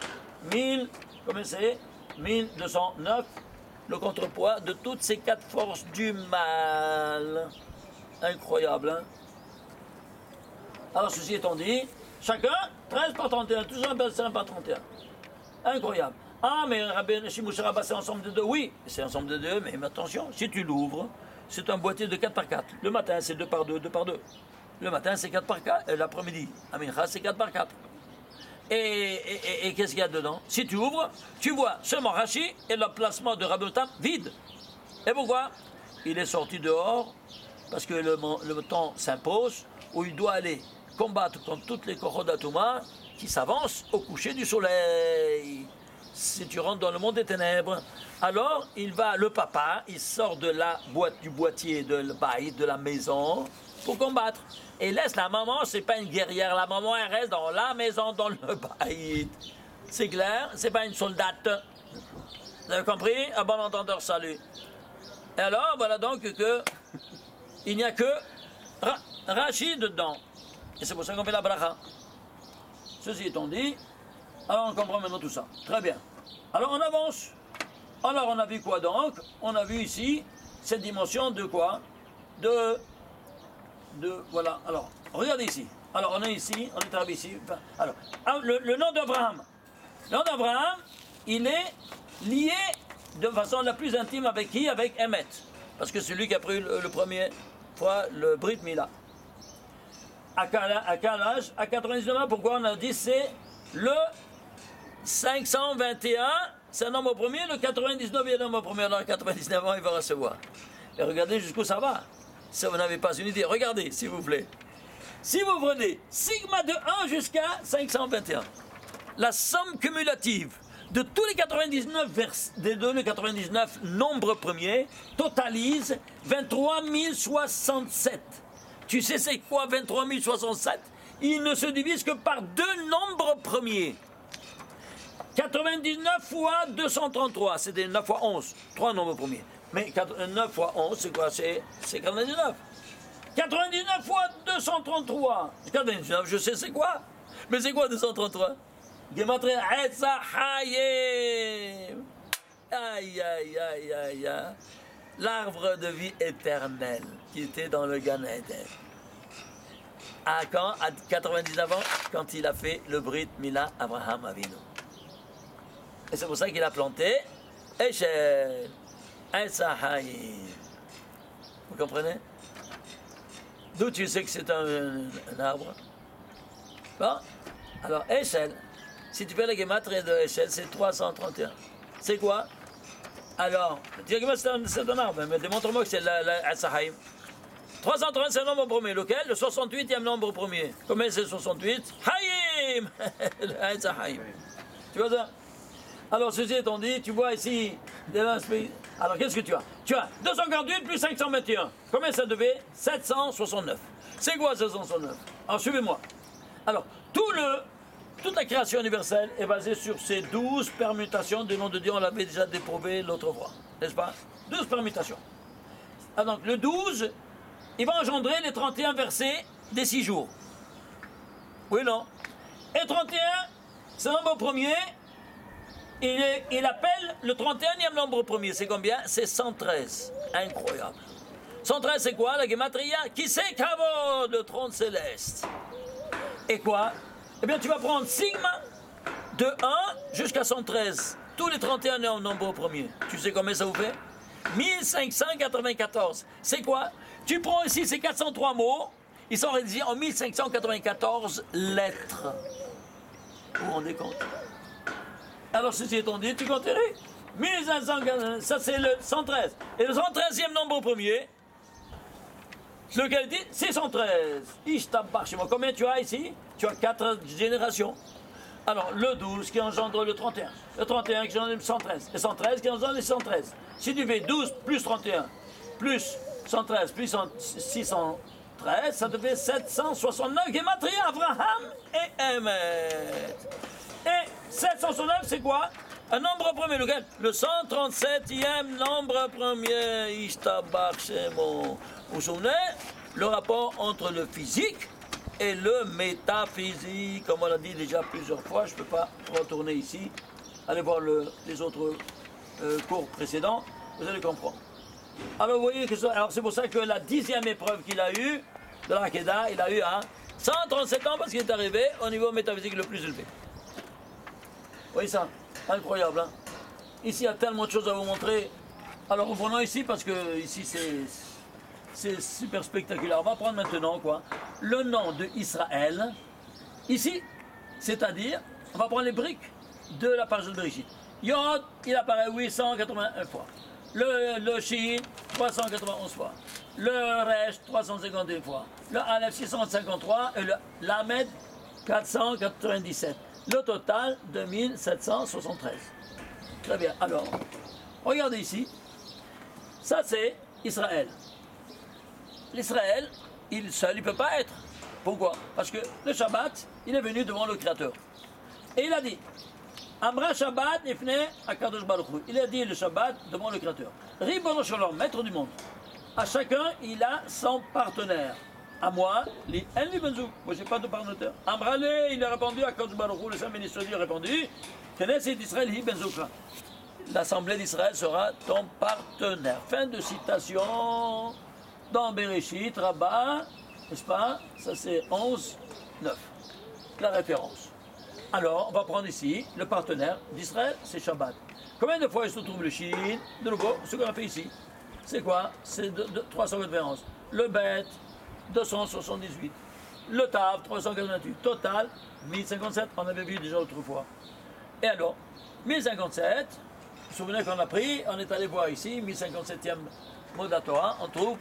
1000, combien c'est? 1209, le contrepoids de toutes ces 4 forces du mal. Incroyable, hein? Alors ceci étant dit, chacun 13 par 31, toujours un bassin par 31. Incroyable. Ah, mais Shimshon Rabbah, c'est ensemble de deux. Oui, c'est ensemble de deux, mais attention, si tu l'ouvres, c'est un boîtier de 4 par 4. Le matin, c'est 2 par 2, 2 par 2. Le matin, c'est 4 par 4. L'après-midi, à Mincha, c'est 4 par 4. Et qu'est-ce qu'il y a dedans? Si tu ouvres, tu vois seulement Rashi et l'emplacement de Rabbi Tam vide. Et pourquoi? Il est sorti dehors parce que le temps s'impose où il doit aller combattre contre toutes les Kochodatouma qui s'avancent au coucher du soleil. Si tu rentres dans le monde des ténèbres, alors le papa, il sort de du boîtier de la maison pour combattre. Et laisse la maman, c'est pas une guerrière, la maman elle reste dans la maison, dans le baït. C'est clair, c'est pas une soldate. Vous avez compris? À bon entendeur, salut. Et alors, voilà donc que il n'y a que Rashi dedans. Et c'est pour ça qu'on fait la bracha. Ceci étant dit, alors on comprend maintenant tout ça. Très bien. Alors on avance. Alors on a vu quoi donc? On a vu ici cette dimension de quoi? Voilà. Alors, regardez ici. Alors on est ici, on est arrivé ici. Alors, le nom d'Abraham. Le nom d'Abraham, il est lié de façon la plus intime avec qui? Avec Emet. Parce que c'est lui qui a pris le premier fois le Brit Mila. À quel âge? À 99 ans. Pourquoi on a dit c'est le 521, c'est un nombre premier, le 99 est un nombre premier. Alors à 99 ans, il va recevoir. Et regardez jusqu'où ça va. Si vous n'avez pas une idée, regardez, s'il vous plaît. Si vous prenez sigma de 1 jusqu'à 521, la somme cumulative de tous les 99 nombres premiers totalise 23 067. Tu sais c'est quoi 23 067? Il ne se divise que par deux nombres premiers. 99 fois 233, c'est 9 fois 11, 3 nombres premiers. Mais 9 fois 11, c'est quoi? C'est 99. 99 fois 233. 99, je sais c'est quoi. Mais c'est quoi 233? Gematria Etzahayim. Aïe, aïe, aïe, aïe, aïe. L'arbre de vie éternelle qui était dans le Gan Eden. À quand? À 99 ans, quand il a fait le Brit Mila Abraham Avinu. Et c'est pour ça qu'il a planté Eshel, Etzahayim. Vous comprenez? D'où tu sais que c'est un arbre? Bon, alors Eshel, si tu fais la gematria de Eshel, c'est 331. C'est quoi? Alors, tu dis que c'est un arbre, mais démontre-moi que c'est Etzahayim. 330, c'est le nombre premier. Lequel? Le 68e nombre premier. Combien c'est le 68? Hayim. Etzahayim. Tu vois ça? Alors, ceci étant dit, tu vois ici, alors qu'est-ce que tu as? Tu as 248 plus 521. Combien ça devait? 769. C'est quoi 769? Alors, suivez-moi. Alors, toute la création universelle est basée sur ces 12 permutations du nom de Dieu. On l'avait déjà déprouvé l'autre fois, n'est-ce pas? 12 permutations. Alors, donc, le 12, il va engendrer les 31 versets des 6 jours. Oui, non? Et 31, c'est le nombre premier. Il appelle le 31e nombre premier. C'est combien? C'est 113. Incroyable. 113, c'est quoi? La gematria qui c'est Kavod, le trône céleste. Et quoi? Eh bien, tu vas prendre sigma de 1 jusqu'à 113. Tous les 31 nombres premiers. Tu sais combien ça vous fait? 1594. C'est quoi? Tu prends ici ces 403 mots. Ils sont rédigés en 1594 lettres. Vous vous rendez compte? Alors, ceci étant dit, tu continues. 1500, ça c'est le 113. Et le 113e nombre premier, lequel dit 613. Ishtabach chez moi. Combien tu as ici? Tu as 4 générations. Alors, le 12 qui engendre le 31. Le 31 qui engendre le 113. Le 113 qui engendre le 113. Si tu fais 12 plus 31, plus 113, plus 613, ça te fait 769. Gematria, Abraham et Emet. Et 769, c'est quoi? Un nombre premier, lequel? Le 137e nombre premier. Ishtabach Shemo. Vous vous souvenez? Le rapport entre le physique et le métaphysique. Comme on l'a dit déjà plusieurs fois, je ne peux pas retourner ici. Allez voir les autres cours précédents, vous allez comprendre. Alors vous voyez que c'est pour ça que la 10e épreuve qu'il a eue de l'Akeda, il a eu à 137 ans parce qu'il est arrivé au niveau métaphysique le plus élevé. Vous voyez ça? Incroyable, hein? Ici, il y a tellement de choses à vous montrer. Alors, reprenons ici, parce que ici, c'est super spectaculaire. On va prendre maintenant quoi? Le nom de Israël, ici, c'est-à-dire, on va prendre les briques de la page de Bereshit. Yod, il apparaît 881 fois. Le Shin, 391 fois. Le Resh, 351 fois. Le Aleph, 653 et le Lamed, 497. Le total, 2773. Très bien. Alors, regardez ici. Ça, c'est Israël. L'Israël, il seul, il ne peut pas être. Pourquoi? Parce que le Shabbat, il est venu devant le Créateur. Et il a dit, Amra Shabbat Nifne Akadosh Baruch Hu. Il a dit le Shabbat devant le Créateur. Ribono Shalom, maître du monde. À chacun, il a son partenaire. À moi, El Benzouk. Moi, je n'ai pas de partenaire. Amrale, il a répondu à Akadosh Baruch Hu. Le Saint ministre lui a répondu, Knesset Israël Hi Benzoukra. L'Assemblée d'Israël sera ton partenaire. Fin de citation dans Bereshit, Rabbah, n'est-ce pas? Ça c'est 11, 9. La référence. Alors, on va prendre ici le partenaire d'Israël, c'est Shabbat. Combien de fois il se trouve le Shin? De nouveau, ce qu'on a fait ici. C'est quoi? C'est 391. Le Bet, 278. Le Tav, 388. Total, 1057. On avait vu déjà autrefois. Et alors, 1057, vous vous souvenez qu'on a pris, on est allé voir ici, 1057e mot de la Torah, on trouve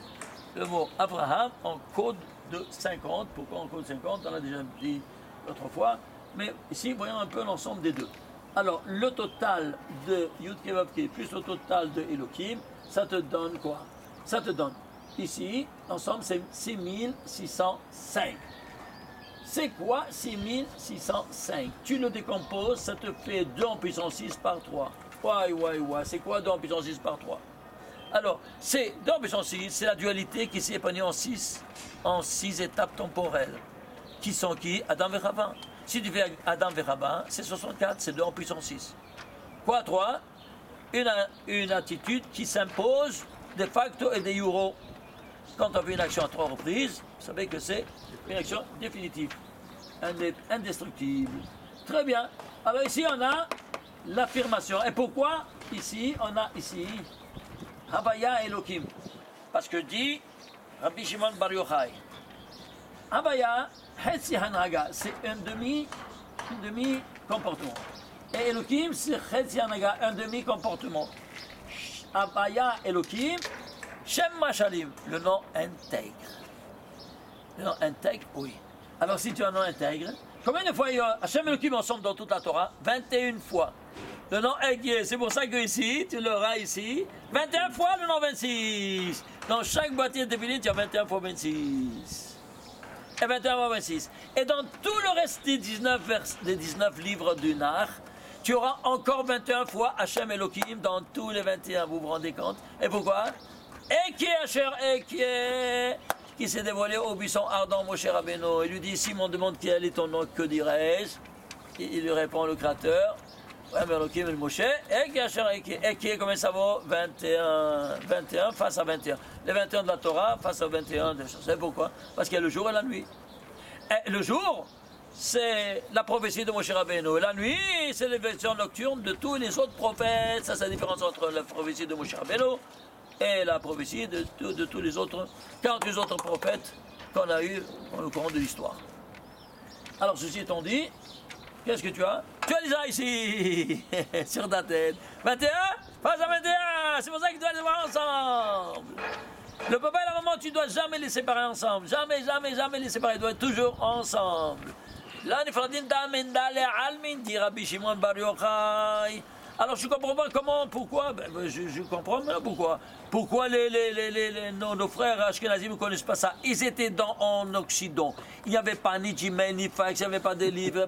le mot Abraham en code de 50. Pourquoi en code 50? On l'a déjà dit l'autre fois. Mais ici, voyons un peu l'ensemble des deux. Alors, le total de Yud Kevavke plus le total de Elohim, ça te donne quoi? Ça te donne, ici, ensemble, c'est 6605. C'est quoi 6605? Tu le décomposes, ça te fait 2 en puissance 6 par 3. Ouais. C'est quoi 2 en puissance 6 par 3? Alors, c'est 2 en puissance 6, c'est la dualité qui s'est épanouie en 6 étapes temporelles. Qui sont qui? Adam et Chava. Si tu fais Adam et Chava, c'est 64, c'est 2 en puissance 6. Quoi 3? Une attitude qui s'impose de facto et de jure. Quand on fait une action à 3 reprises, vous savez que c'est une action définitive, indestructible. Très bien. Alors ici, on a l'affirmation. Et pourquoi ici, on a ici Havaya Elohim? Parce que dit Rabbi Shimon Bar Yochai, Havaya, Hetzi Hanhaga, c'est un demi-comportement. Et Elohim, c'est Hetzi Hanhaga, un demi-comportement. Havaya Elohim, Shem Mashalim, le nom intègre. Le nom intègre, oui. Alors si tu as un nom intègre, combien de fois il y a Hashem Elohim ensemble dans toute la Torah? 21 fois. Le nom Egier, c'est pour ça que ici, tu l'auras ici, 21 fois le nom 26. Dans chaque boîtier de Tefillin, tu as 21 fois 26. Et 21 fois 26. Et dans tout le reste des 19 livres du Nar, tu auras encore 21 fois Hashem Elohim dans tous les 21, vous vous rendez compte? Et pourquoi? Ekié Asher Ekié, qui s'est dévoilé au buisson ardent, Moshe Rabbeinu. Il lui dit, si on demande quel est ton nom, que dirais-je? Il lui répond, le Créateur, Elohim et Moshe, Ekié Asher Ekié. Ekié, combien ça vaut? 21 face à 21. Les 21 de la Torah face aux 21 de choses. C'est pourquoi? Parce qu'il y a le jour et la nuit. Et le jour, c'est la prophétie de Moshe Rabbeinu. Et la nuit, c'est les versions nocturnes de tous les autres prophètes. Ça, c'est la différence entre la prophétie de Moshe Rabbeinu et la prophétie de tous les autres, 48 autres prophètes qu'on a eu au courant de l'histoire. Alors, ceci étant dit, qu'est-ce que tu as? Tu as déjà ici, sur ta tête. 21, face à 21, c'est pour ça que tu dois les voir ensemble. Le papa et la maman, tu ne dois jamais les séparer ensemble. Jamais les séparer, ils doivent être toujours ensemble. Là, Nifradin Ta'amenda Le'almin, dit Rabbi Shimon Bar Yochai. Alors je ne comprends pas comment, pourquoi, je comprends maintenant pourquoi. Pourquoi nos frères Ashkenazim ne connaissent pas ça? Ils étaient en Occident. Il n'y avait pas ni Gmail, ni fax, il n'y avait pas de livres,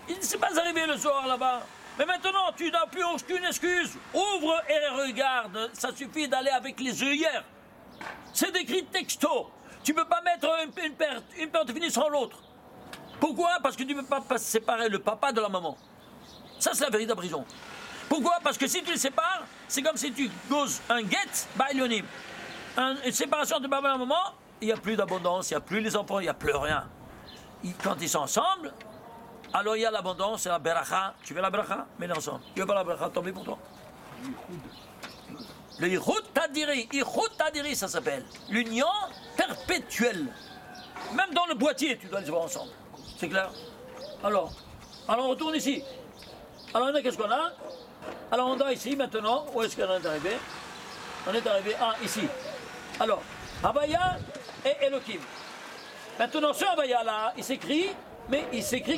il ne s'est pas arrivé le soir là-bas. Mais maintenant, tu n'as plus aucune excuse. Ouvre et regarde. Ça suffit d'aller avec les œillères. C'est écrit texto. Tu ne peux pas mettre une paire de finis sans l'autre. Pourquoi? Parce que tu ne peux pas séparer le papa de la maman. Ça, c'est la véritable raison. Pourquoi? Parce que si tu les sépares, c'est comme si tu causes un get ba'ilyonim. Une séparation de papa et de maman, il n'y a plus d'abondance, il n'y a plus les enfants, il n'y a plus rien. Quand ils sont ensemble, alors il y a l'abondance, c'est la beracha. Tu veux la beracha? Mets-les ensemble. Tu veux pas la beracha? Tant pis pour toi. Le Ichut Tadiri, ça s'appelle. L'union perpétuelle. Même dans le boîtier, tu dois les voir ensemble. C'est clair? Alors, on retourne ici. Alors, qu'est-ce qu'on a? Alors, on a ici, maintenant, où est-ce qu'on est arrivé? On est arrivé, ici. Alors, Havaya et Elohim. Maintenant, ce Havaya-là, il s'écrit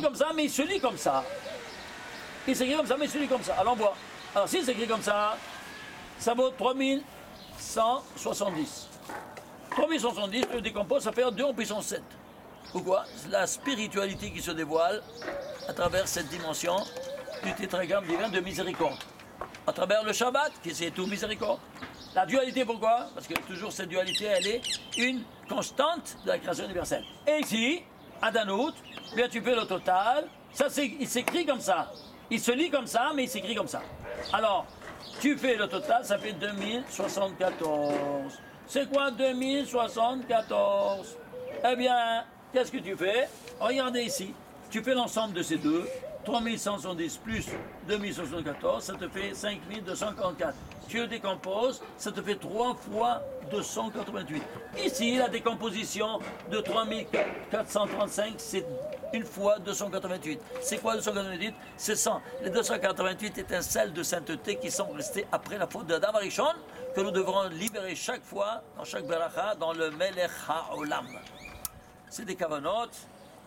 comme ça, mais il se lit comme ça. Il s'écrit comme ça, mais il se lit comme ça. Alors, on voit. Alors, s'il s'écrit comme ça vaut 3170. 3170, tu le décomposes, ça fait 2 en puissance 7. Pourquoi? La spiritualité qui se dévoile à travers cette dimension du tétragramme divin de miséricorde. À travers le Shabbat, qui c'est tout miséricorde. La dualité, pourquoi? Parce que toujours cette dualité, elle est une constante de la création universelle. Et ici, à Danout, bien tu fais le total, ça il s'écrit comme ça. Il se lit comme ça, mais il s'écrit comme ça. Alors, tu fais le total, ça fait 2074. C'est quoi 2074? Eh bien, qu'est-ce que tu fais? Regardez ici. Tu fais l'ensemble de ces deux. 3170 plus 2074, ça te fait 5244. Tu le décomposes, ça te fait 3 fois 288. Ici, la décomposition de 3435, c'est 1 fois 288. C'est quoi 288? C'est 100. Les 288 étincelles de sainteté qui sont restées après la faute d'Adam Arishon, que nous devrons libérer chaque fois, dans chaque beracha, dans le Melech HaOlam. C'est des kavanot,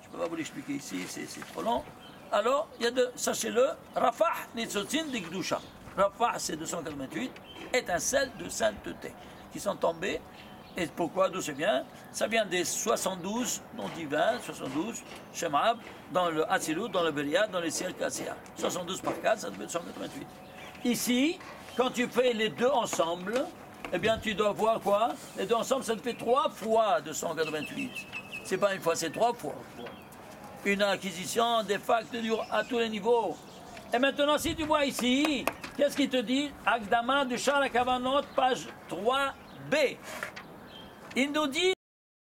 je ne peux pas vous l'expliquer ici, c'est trop long. Alors, il y a sachez-le, Rafah Nitzotzin de Gdusha. Rafah, c'est 288, étincelles de sainteté, qui sont tombées. Et pourquoi? D'où ça vient? Ça vient des 72 noms divins, 72, Shemab, dans le Hatzilut, dans le Beriat, dans les ciels Kassia. 72 par 4, ça te fait 288. Ici, quand tu fais les deux ensemble, eh bien, tu dois voir quoi? Les deux ensemble, ça te fait 3 fois 288. C'est pas une fois, c'est 3 fois. Une acquisition des facts à tous les niveaux. Et maintenant, si tu vois ici, qu'est-ce qu'il te dit? Akdama de Shara Kavanot, page 3b. Il nous dit